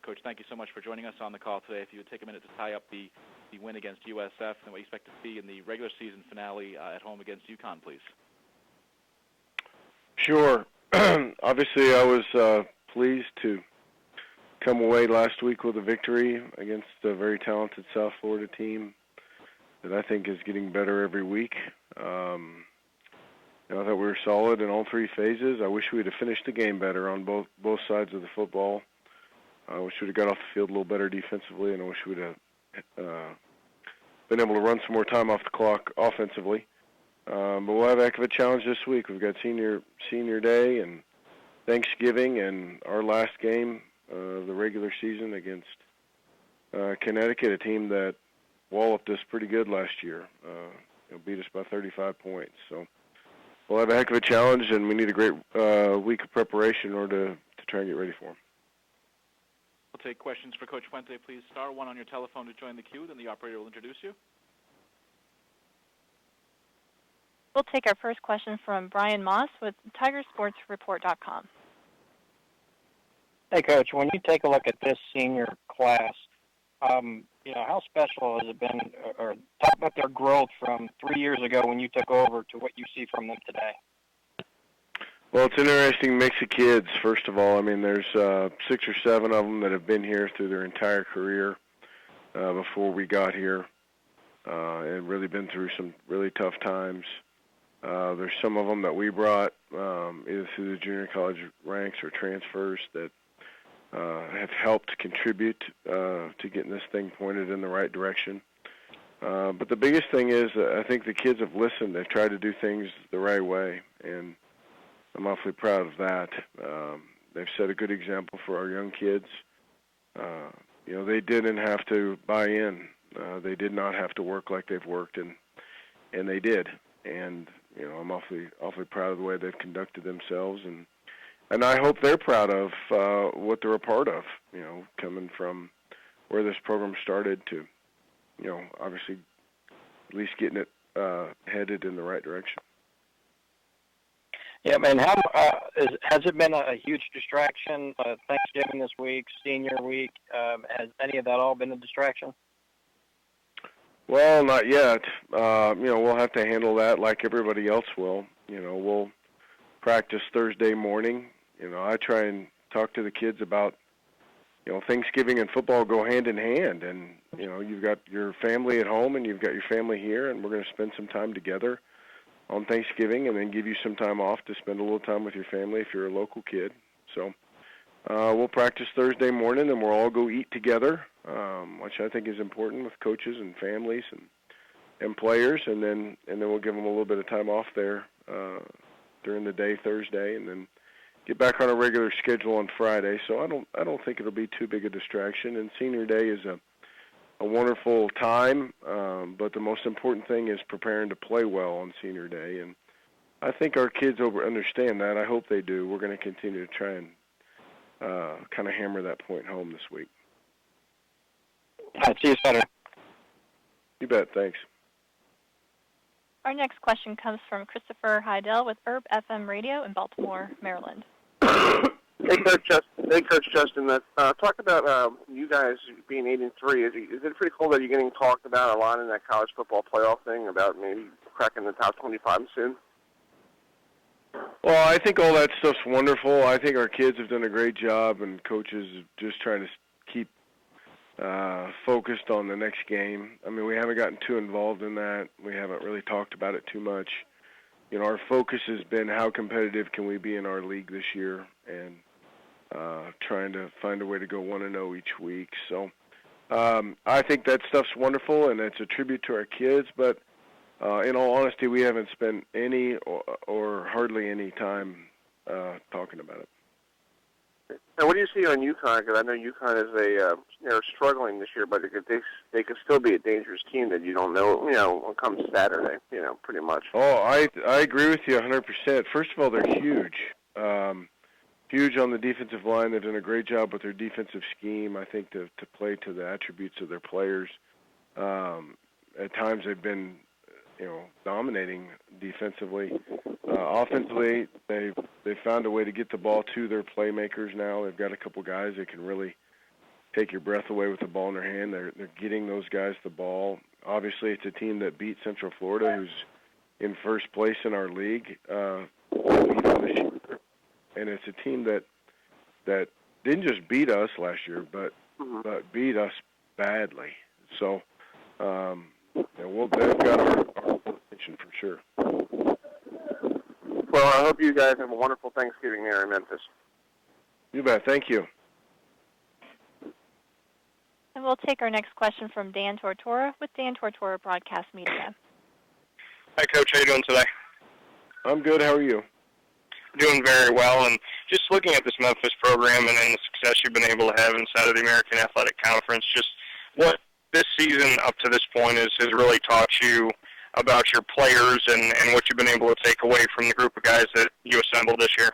Coach, thank you so much for joining us on the call today. If you would take a minute to tie up the win against USF and what you expect to see in the regular season finale at home against UConn, please. Sure. Obviously, I was pleased to come away last week with a victory against a very talented South Florida team that I think is getting better every week. I thought we were solid in all three phases. I wish we would have finished the game better on both sides of the football. I wish we would have got off the field a little better defensively, and I wish we would have been able to run some more time off the clock offensively. But we'll have a heck of a challenge this week. We've got senior day and Thanksgiving and our last game of the regular season against Connecticut, a team that walloped us pretty good last year. Beat us by 35 points. So we'll have a heck of a challenge, and we need a great week of preparation in order to try and get ready for them. We'll take questions for Coach Fuente. Please star 1 on your telephone to join the queue. Then the operator will introduce you. We'll take our first question from Brian Moss with TigerSportsReport.com. Hey, Coach, when you take a look at this senior class, how special has it been, or talk about their growth from 3 years ago when you took over to what you see from them today? Well, it's an interesting mix of kids, first of all. I mean, there's 6 or 7 of them that have been here through their entire career before we got here and really been through some really tough times. There's some of them that we brought either through the junior college ranks or transfers that have helped contribute to getting this thing pointed in the right direction. But the biggest thing is I think the kids have listened. They've tried to do things the right way, and I'm awfully proud of that. They've set a good example for our young kids. They didn't have to buy in. They did not have to work like they've worked, and they did. And I'm awfully proud of the way they've conducted themselves, and I hope they're proud of what they're a part of. Coming from where this program started to, obviously at least getting it headed in the right direction. Yeah, man. Has it been a huge distraction? Thanksgiving this week, senior week, has any of that all been a distraction? Well, not yet. We'll have to handle that like everybody else will. We'll practice Thursday morning. I try and talk to the kids about, Thanksgiving and football go hand in hand. And, you've got your family at home and you've got your family here, and we're going to spend some time together on Thanksgiving and then give you some time off to spend a little time with your family if you're a local kid. So we'll practice Thursday morning, and we'll all go eat together, which I think is important with coaches and families and players, and then we'll give them a little bit of time off there during the day Thursday, and then get back on a regular schedule on Friday. So I don't think it'll be too big a distraction. And senior day is a wonderful time, but the most important thing is preparing to play well on senior day, and I think our kids understand that. I hope they do. We're going to continue to try and kind of hammer that point home this week. All right, see you Saturday. You bet. Thanks. Our next question comes from Christopher Heidel with Herb FM Radio in Baltimore, Maryland. Hey, Coach Justin. Talk about you guys being 8-3. Is it pretty cool that you're getting talked about a lot in that college football playoff thing about maybe cracking the top 25 soon? Well, I think all that stuff's wonderful. I think our kids have done a great job, and coaches just trying to keep focused on the next game. I mean, we haven't gotten too involved in that. We haven't really talked about it too much. Our focus has been how competitive can we be in our league this year, and trying to find a way to go 1-0 each week. So I think that stuff's wonderful, and it's a tribute to our kids, but in all honesty, we haven't spent any or hardly any time talking about it. And what do you see on UConn? Because I know UConn is they're struggling this year, but they could still be a dangerous team that you don't know, when it comes Saturday, pretty much. Oh, I agree with you 100%. First of all, they're huge. Huge on the defensive line. They've done a great job with their defensive scheme, I think, to play to the attributes of their players. At times they've been, dominating defensively. Offensively, they've found a way to get the ball to their playmakers now. They've got a couple guys that can really take your breath away with the ball in their hand. They're getting those guys the ball. Obviously, it's a team that beat Central Florida, who's in first place in our league, beat them this year. And it's a team that didn't just beat us last year, but beat us badly. So they've got our attention for sure. Well, I hope you guys have a wonderful Thanksgiving there in Memphis. You bet. Thank you. And we'll take our next question from Dan Tortora with Dan Tortora Broadcast Media. Hi, Coach. How you doing today? I'm good. How are you? Doing very well. And just looking at this Memphis program and the success you've been able to have inside of the American Athletic Conference, just what this season up to this point has really taught you about your players and what you've been able to take away from the group of guys that you assembled this year?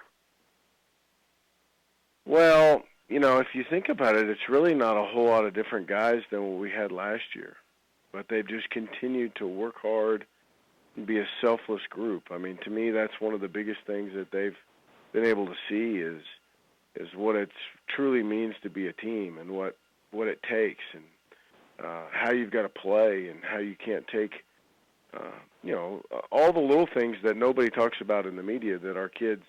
Well, if you think about it, it's really not a whole lot of different guys than what we had last year. But they've just continued to work hard and be a selfless group. I mean, to me, that's one of the biggest things that they've been able to see is what it truly means to be a team and what it takes and how you've got to play and how you can't take, all the little things that nobody talks about in the media that our kids,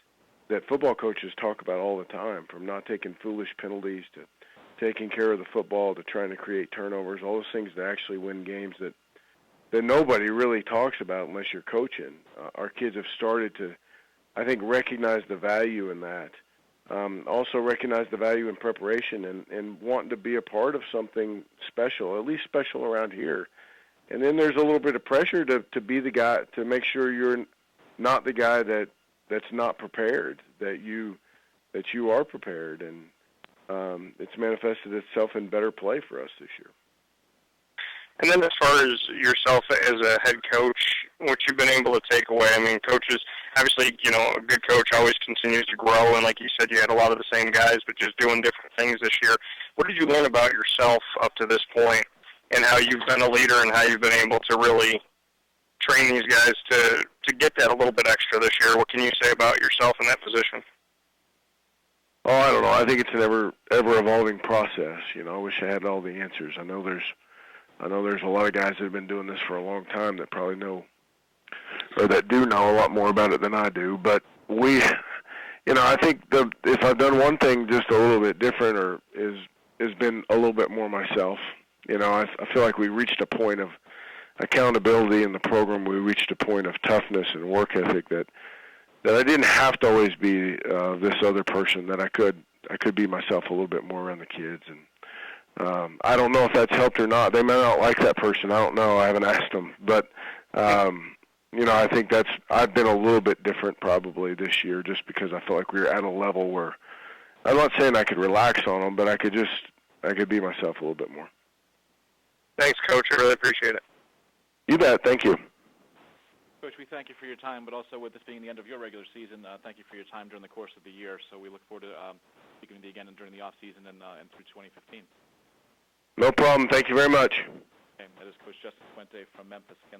that football coaches talk about all the time, from not taking foolish penalties to taking care of the football to trying to create turnovers, all those things that actually win games that nobody really talks about unless you're coaching. Our kids have started to, I think, recognize the value in that. Also recognize the value in preparation and wanting to be a part of something special, at least special around here. And then there's a little bit of pressure to be the guy, to make sure you're not the guy that's not prepared, that you are prepared. And it's manifested itself in better play for us this year. And then as far as yourself as a head coach, what you've been able to take away, I mean, coaches, obviously, a good coach always continues to grow, and like you said, you had a lot of the same guys, but just doing different things this year. What did you learn about yourself up to this point and how you've been a leader and how you've been able to really train these guys to get that a little bit extra this year? What can you say about yourself in that position? Oh, I don't know. I think it's an ever-evolving process. I wish I had all the answers. I know there's a lot of guys that have been doing this for a long time that probably know, or that do know a lot more about it than I do. But I think if I've done one thing just a little bit different has been a little bit more myself. I feel like we reached a point of accountability in the program. We reached a point of toughness and work ethic that I didn't have to always be this other person, that I could be myself a little bit more around the kids. And I don't know if that's helped or not. They may not like that person. I don't know. I haven't asked them. But, I think I've been a little bit different probably this year just because I felt like we were at a level where I'm not saying I could relax on them, but I could be myself a little bit more. Thanks, Coach. I really appreciate it. You bet. Thank you. Coach, we thank you for your time, but also with this being the end of your regular season, thank you for your time during the course of the year. So we look forward to speaking with you again during the off season and through 2015. No problem. Thank you very much. Okay, that is Coach Justin Fuente from Memphis. Again,